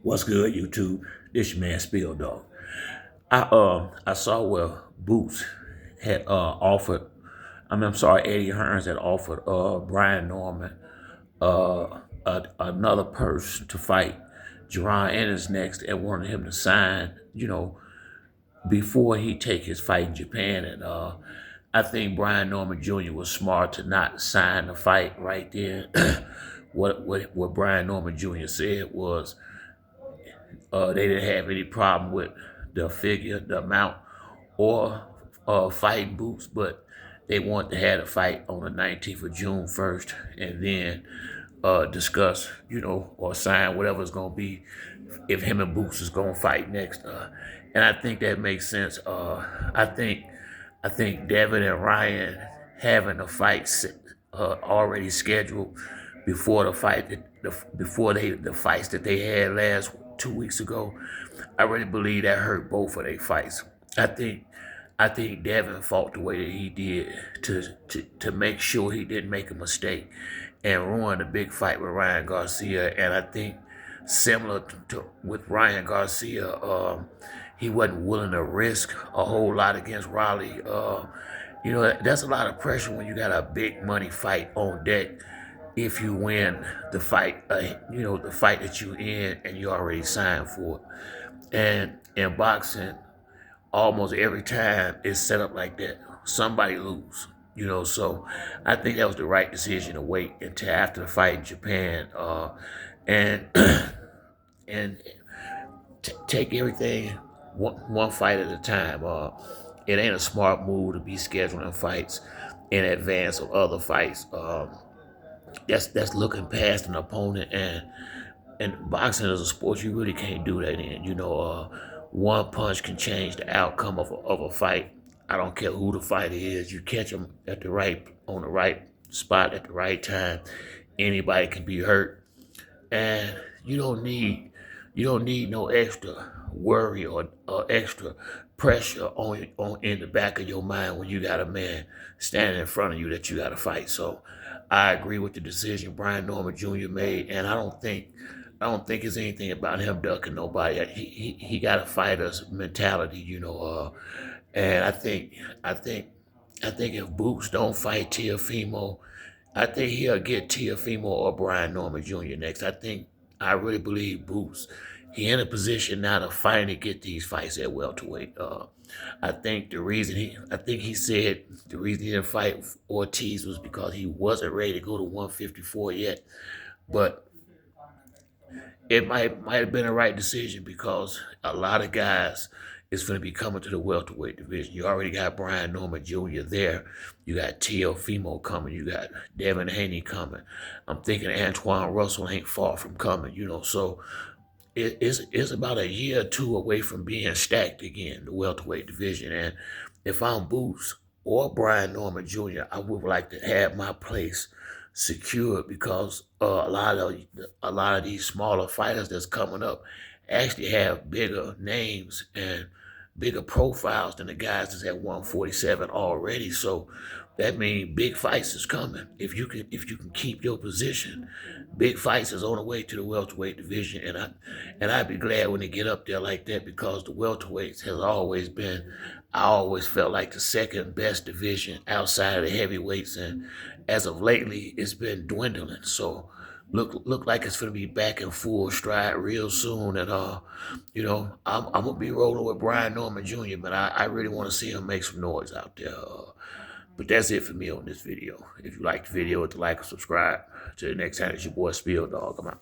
What's good, YouTube? This your man Spill Dog. I saw where Boots had offered. I'm sorry, Eddie Hearns had offered Brian Norman another purse to fight Jerron Ennis next, and wanted him to sign. Before he take his fight in Japan, and I think Brian Norman Jr. was smart to not sign the fight right there. What Brian Norman Jr. said was they didn't have any problem with the figure, the amount, or fighting Boots, but they wanted to have a fight on the 19th of June first, and then discuss, or sign whatever's going to be if him and Boots is going to fight next. And I think that makes sense. I think Devin and Ryan having a fight already scheduled before the fight before the fights that they had last 2 weeks ago. I really believe that hurt both of their fights. I think I think Devin fought the way that he did to make sure he didn't make a mistake and ruin the big fight with Ryan Garcia. And I think similar to with Ryan Garcia, he wasn't willing to risk a whole lot against Raleigh. That's a lot of pressure when you got a big money fight on deck. If you win the fight, the fight that you in and you already signed for it. And in boxing, almost every time it's set up like that. Somebody lose. So I think that was the right decision to wait until after the fight in Japan, and and take everything one fight at a time. It ain't a smart move to be scheduling fights in advance of other fights. That's looking past an opponent, and boxing is a sport you really can't do that in. One punch can change the outcome of a fight. I don't care who the fighter is. You catch them on the right spot at the right time. Anybody can be hurt, and you don't need no extra worry or extra pressure on in the back of your mind when you got a man standing in front of you that you got to fight. So I agree with the decision Brian Norman Jr. made, and I don't think it's anything about him ducking nobody. He got a fighter's mentality, and I think if Boots don't fight Teofimo, I think he'll get Teofimo or Brian Norman Jr. next. I really believe Boots. He in a position now to finally get these fights at welterweight. I think he said the reason he didn't fight Ortiz was because he wasn't ready to go to 154 yet. But it might have been a right decision because a lot of guys is going to be coming to the welterweight division. You already got Brian Norman Jr. there. You got Teofimo coming. You got Devin Haney coming. I'm thinking Antoine Russell ain't far from coming. So it's about a year or two away from being stacked again, the welterweight division. And if I'm Boots or Brian Norman Jr., I would like to have my place secured because a lot of these smaller fighters that's coming up actually have bigger names and bigger profiles than the guys that's at 147 already. So that means big fights is coming. If you can keep your position, big fights is on the way to the welterweight division, and I'd be glad when they get up there like that because the welterweights has always been. I always felt like the second best division outside of the heavyweights, and as of lately, it's been dwindling. So look like it's gonna be back in full stride real soon. And I'm gonna be rolling with Brian Norman Jr., but I really want to see him make some noise out there. But that's it for me on this video. If you like the video, hit the like and subscribe. Till the next time, it's your boy Spill Dog. I'm out.